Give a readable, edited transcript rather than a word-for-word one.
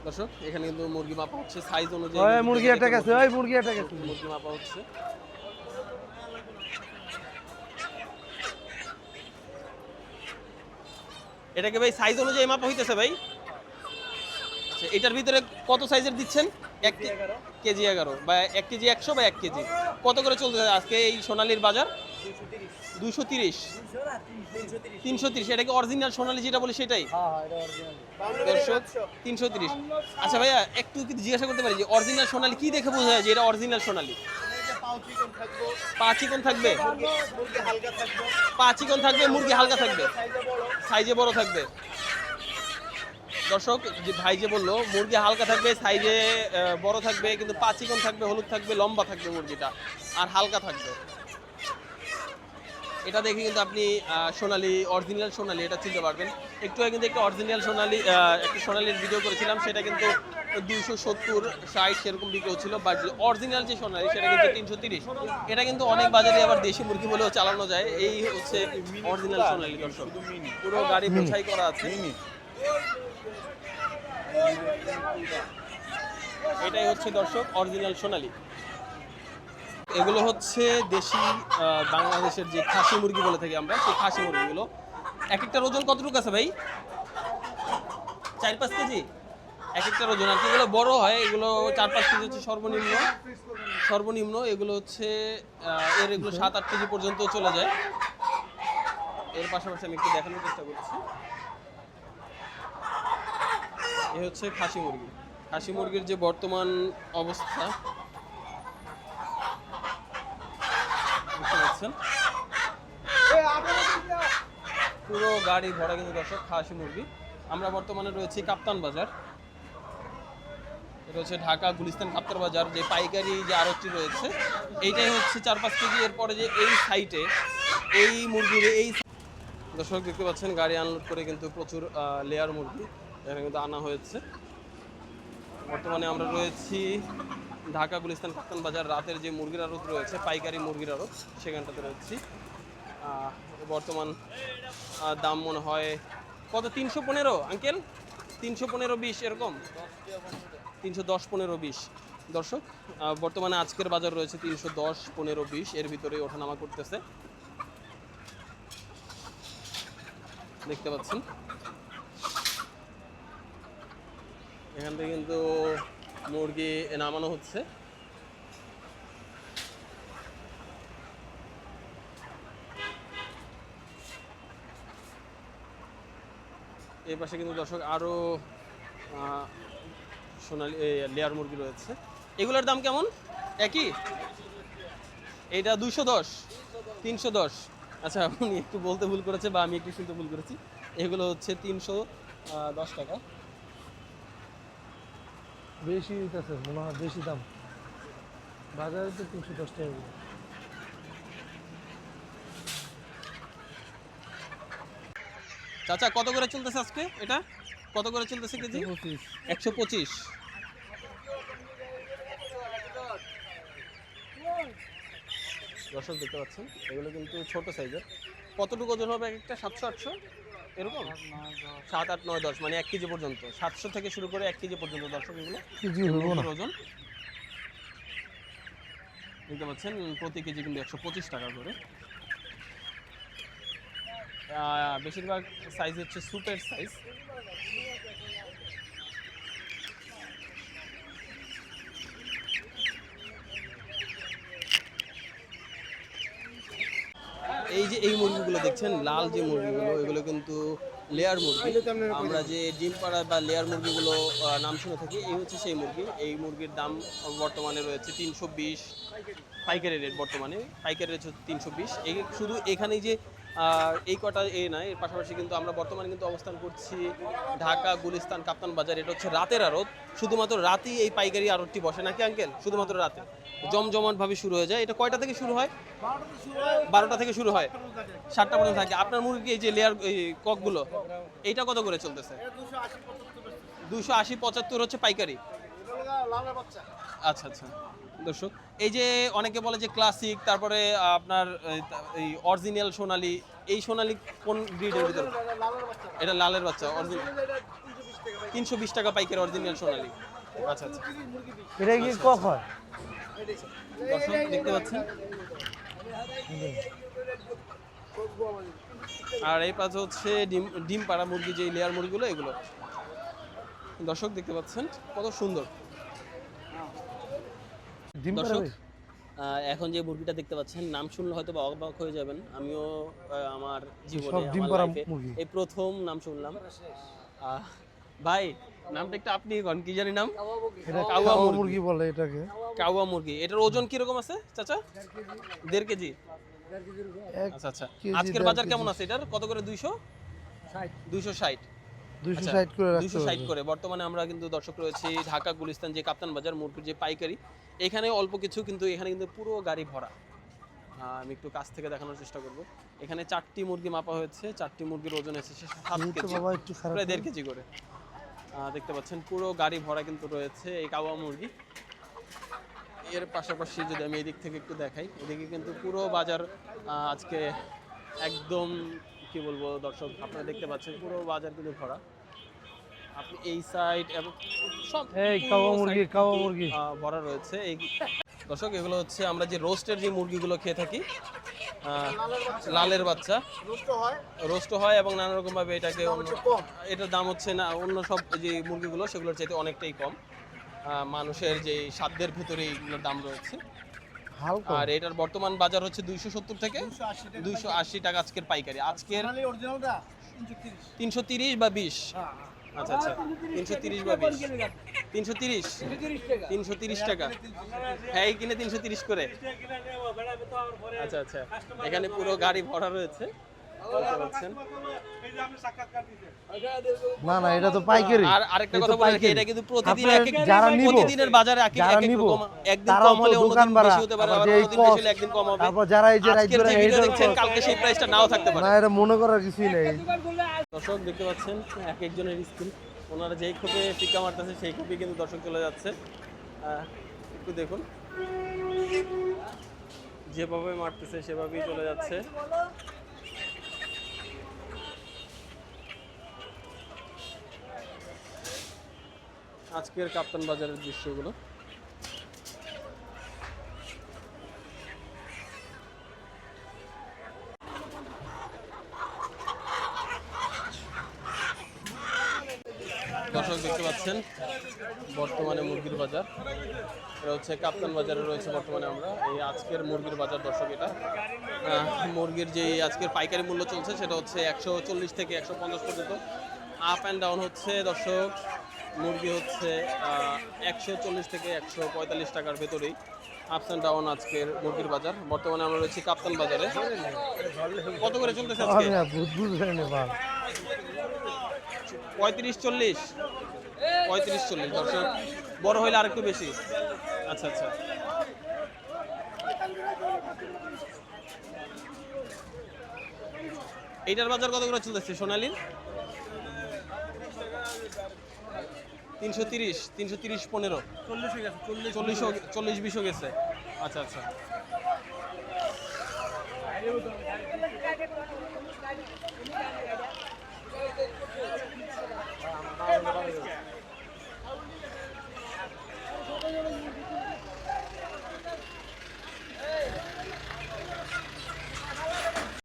দর্শক এখানে কিন্তু মুরগি মাপা হচ্ছে সাইজ অনুযায়ী। ওই মুরগি অ্যাটাক আছে, ওই মুরগি অ্যাটাক আছে। মুরগি মাপা হচ্ছে। এটাকে ভাই সাইজ অনুযায়ী মাপা হইতেছে ভাই। আচ্ছা এটার ভিতরে কত সাইজের দিচ্ছেন? 1 কেজি 11 বা 1 কেজি 100 বা 1 কেজি কত করে চলতেছে আজকে এই সোনালীর বাজার? 230 330। এটা কি অরিজিনাল সোনালী যেটা বলি সেটাই? দর্শক 330। আচ্ছা ভাইয়া একটু কি জিজ্ঞাসা করতে পারি যে অরিজিনাল সোনালী কি দেখে বোঝা যায় যে এটা অরিজিনাল সোনালী? পা চিকন থাকবে, পা চিকন থাকবে, মুরগি হালকা থাকবে, সাইজে বড় থাকবে। দর্শক যে ভাই যে বললো মুরগি হালকা থাকবে, সাইজে বড় থাকবে, কিন্তু পা চিকন থাকবে, হলুদ থাকবে, লম্বা থাকবে মুরগিটা, আর হালকা থাকবে। এটা দেখে কিন্তু আপনি সোনালী, অরিজিনাল সোনালী এটা চিনতে পারবেন। একটু আগে কিন্তু একটা অরিজিনাল সোনালী, একটা সোনালীর ভিডিও করেছিলাম, সেটা কিন্তু 270 60 সেরকম বিক্রি হচ্ছিল, বাট অরিজিনাল যে সোনালী সেটা কিন্তু 330। এটা কিন্তু অনেক বাজারে আবার দেশি মুরগি বলেও চালানো যায়। এই হচ্ছে অরিজিনাল সোনালী। দর্শক পুরো গাড়ি বোঝাই করা আছে। এটাই হচ্ছে দর্শক অরিজিনাল সোনালী। এগুলো হচ্ছে দেশি বাংলাদেশের যে খাসি মুরগি বলে থাকি আমরা, সেই খাসি মুরগিগুলো। এক একটার ওজন কতটুকু আছে ভাই? 4-5 কেজি এক একটার ওজন। আর কি এগুলো বড় হয়, এগুলো 4-5 কেজি হচ্ছে সর্বনিম্ন। সর্বনিম্ন এগুলো হচ্ছে এগুলো 7-8 কেজি পর্যন্ত চলে যায়। এর পাশাপাশি আমি একটু দেখানোর চেষ্টা করছি। এ হচ্ছে খাসি মুরগি। খাসি মুরগির যে বর্তমান অবস্থা বুঝতে পারছেন, পুরো গাড়ি ভরা কিন্তু দর্শক খাসি মুরগি। আমরা বর্তমানে রয়েছি কাপ্তান বাজার। এটা হচ্ছে ঢাকা গুলিস্তান কাপ্তান বাজার, যে পাইকারি যে আড়তটি রয়েছে এইটাই হচ্ছে 4-5 কেজি। এরপরে যে এই সাইটে এই মুরগির এই দর্শক দেখতে পাচ্ছেন গাড়ি আনলোড করে কিন্তু প্রচুর লেয়ার মুরগি এখানে কিন্তু আনা হয়েছে। বর্তমানে আমরা রয়েছি ঢাকা গুলিস্তান কাপ্তান বাজার, রাতের যে মুরগির আড়ত রয়েছে, পাইকারি মুরগির আড়ত, সেখানটাতে রয়েছি। বর্তমান দাম মনে হয় কত? 315 আঙ্কেল, 315-20 এরকম, 310-15-20। দর্শক বর্তমানে আজকের বাজার রয়েছে 310-15-20, এর ভিতরে ওঠানামা করতেছে দেখতে পাচ্ছেন। এখান থেকে কিন্তু মুরগি নামানো হচ্ছে। এই পাশে কিন্তু দর্শক আরো সোনালি লেয়ার মুরগি রয়েছে। এগুলোর দাম কেমন? একই? এইটা 210, 310। আচ্ছা উনি একটু বলতে ভুল করেছে বা আমি একটু শুনতে ভুল করেছি। এগুলো হচ্ছে 310 টাকা। বেশি আছে মনে হয়, বেশি দাম বাজারে তো 310 টাকা। চাচা কত করে চলতেছে আজকে? এটা কত করে চলতেছে কেজি? 125। দর্শক দেখতে পাচ্ছেন এগুলো কিন্তু ছোট সাইজের। কতটুকু ওজন হবে একটা? 700-800 এরকম, 7, 8, 9, 10, মানে 1 কেজি পর্যন্ত। 700 থেকে শুরু করে 1 কেজি পর্যন্ত দর্শক এগুলো ওজন দেখতে পাচ্ছেন। প্রতি কেজি কিন্তু 125 টাকা করে। বেশিরভাগ সাইজ হচ্ছে সুপের সাইজ। এই যে এই মুরগিগুলো দেখছেন, লাল যে মুরগিগুলো, এগুলো কিন্তু লেয়ার মুরগি। আমরা যে ডিম পাড়া বা লেয়ার মুরগিগুলো নাম শুনে থাকি, এই হচ্ছে সেই মুরগি। এই মুরগির দাম বর্তমানে রয়েছে 320 পাইকারি রেট। বর্তমানে পাইকারি রেট হচ্ছে 320। এই শুধু এখানেই যে এই কটা নয়, এর পাশাপাশি কিন্তু আমরা বর্তমানে কিন্তু অবস্থান করছি ঢাকা গুলিস্তান কাপ্তান বাজার। এটা হচ্ছে রাতের আড়ত, শুধুমাত্র রাতেই এই পাইকারি আড়তটি বসে নাকি আঙ্কেল? শুধুমাত্র রাতে জমজমাটভাবে শুরু হয়ে যায়। এটা কয়টা থেকে শুরু হয়? 12টা থেকে শুরু হয়, 7টা পর্যন্ত থাকে। আপনার মুরগি এই যে লেয়ার এই ককগুলো, এইটা কত করে চলতেছে? 280-75 হচ্ছে পাইকারি। আচ্ছা আচ্ছা। দর্শক এই যে অনেকে বলে যে ক্লাসিক, তারপরে আপনার এই অরিজিনাল সোনালী, এই সোনালী কোন ব্রিডের ভিতরে? এটা লালের বাচ্চা অরিজিনাল। 320 টাকা পাইকারি অরিজিনাল সোনালী। আচ্ছা আচ্ছা এটা কি কক হয়? দর্শক দেখতে পাচ্ছেন। আর এই পাশে হচ্ছে ডিম পাড়া মুরগি, যে লেয়ার মুরগিগুলো এগুলো দর্শক দেখতে পাচ্ছেন কত সুন্দর। ডিম পাড়া দর্শক ভাই? এখন যে মুরগিটা দেখতে পাচ্ছেন, নাম শুনলে হয়তো বা অবাক হয়ে যাবেন। আমিও আমার জীবনে সব ডিম আমার পাড়া লাইফে মুরগি। এই প্রথম নাম শুনলাম। ভাই নামটা একটু আপনি কোন, কি জানি নাম? এটা কাওয়া কাওয়া মুরগি। মুরগি বলে এটাকে। কাওয়া মুরগি, এটার ওজন কিরকম আছে চাচা? 1.5 কেজি। এক আচ্ছা আচ্ছা কেজি, আজকের 1.5 বাজার কেমন কেজি। আছে এটার? কত করে? 260 260 করে রাখতে 260 হবে। করে। বর্তমানে আমরা কিন্তু দর্শক রয়েছি ঢাকা গুলিস্তান যে কাপ্তান বাজার মুরগির যে পাইকারি, এখানে অল্প কিছু, কিন্তু এখানে কিন্তু পুরো গাড়ি ভরা। আমি একটু কাছ থেকে দেখানোর চেষ্টা করব। এখানে 4টি মুরগি মাপা হয়েছে, 4টি মুরগির ওজন এসেছে 7 এই তো কেজি, বাবা একটু খারাপ প্রায় 1.5 কেজি করে। দেখতে পাচ্ছেন পুরো গাড়ি ভরা কিন্তু রয়েছে এই কাওয়া মুরগি। এর পাশাপাশি যদি আমি এদিক থেকে একটু দেখাই, এদিকে কিন্তু পুরো বাজার আজকে একদম কি বলবো দর্শক, আপনারা দেখতে পাচ্ছেন পুরো বাজার কিন্তু ভরা। আপনি এই সাইড এবং সব এই পুরো কাওয়া মুরগি, side কাওয়া কিন্তু, মুরগি। ভরা রয়েছে। এই দর্শক এগুলো হচ্ছে আমরা যে রোস্টের যে মুরগিগুলো খেয়ে থাকি, লালের বাচ্চা রোস্ট হয় এবং নানা রকম ভাবে এটাকে এটার দাম হচ্ছে না অন্য সব যে মুরগিগুলো সেগুলোর চাইতে অনেকটাই কম। মানুষের যে সাধ্যের ভিতরে এইগুলোর দাম রয়েছে। হালকা। আর এটার বর্তমান বাজার হচ্ছে 270 থেকে 280 টাকা আজকের পাইকারি। আজকের 330 বা 20। আচ্ছা আচ্ছা 330 বা 20, 330 টাকা। হ্যাঁ এই কিনে 330 করে। আচ্ছা আচ্ছা এখানে পুরো গাড়ি ভরা রয়েছে দেখতে পাচ্ছেন। না না, এটা তো পাইকারি। আর আরেকটা এটা কথা তো বলে রাখি, পাইকারি। এটা কিন্তু প্রতিদিন আপনার এক এক যারা নিবো, প্রতিদিনের বাজারে এক যারা এক নিবো, রকম, একদিন তারাও কম তো হলে দোকান অন্যদিন ভাড়া, বেশি হতে পারে, আবার আবার যে এই অন্যদিন বেশি cost, হলে একদিন কম হবে। তারপর যারা এই যে রাইড আজকের ধরে যে এই ভিডিও যে দেখছেন কালকে সেই প্রাইসটা নাও থাকতে পারে। না, এটা মনে করার কিছুই নেই। দর্শক দেখতে পাচ্ছেন এক একজনের স্কিল, ওনারা যেই খোপে টিকা মারতেছে সেই খোপে কিন্তু দর্শক চলে যাচ্ছে। একটু দেখুন যেভাবে মারতেছে সেভাবেই চলে যাচ্ছে। আজকের কাপ্তান বাজারের দৃশ্যগুলো। দর্শক দেখতে পাচ্ছেন বর্তমানে মুরগির বাজার, এটা হচ্ছে কাপ্তান বাজারে রয়েছে বর্তমানে আমরা এই আজকের মুরগির বাজার। দর্শক এটা মুরগির যে আজকের পাইকারি মূল্য চলছে সেটা হচ্ছে 140 থেকে 150 পর্যন্ত। আপ অ্যান্ড ডাউন হচ্ছে দর্শক, মুরগি হচ্ছে 140 থেকে 145 টাকার ভেতরেই আপস অ্যান্ড ডাউন আজকের মুরগির বাজার। বর্তমানে আমরা রয়েছি কাপ্তান বাজারে। কত করে চলতেছে আজকে? আমি বুঝবেন না বাবা। 35-40 35-40 দর্শক, বড় হইলে আরেকটু বেশি। আচ্ছা আচ্ছা এইটার বাজার কত করে চলতেছে সোনালীর? 330 330 15 40 20 গেছে। আচ্ছা আচ্ছা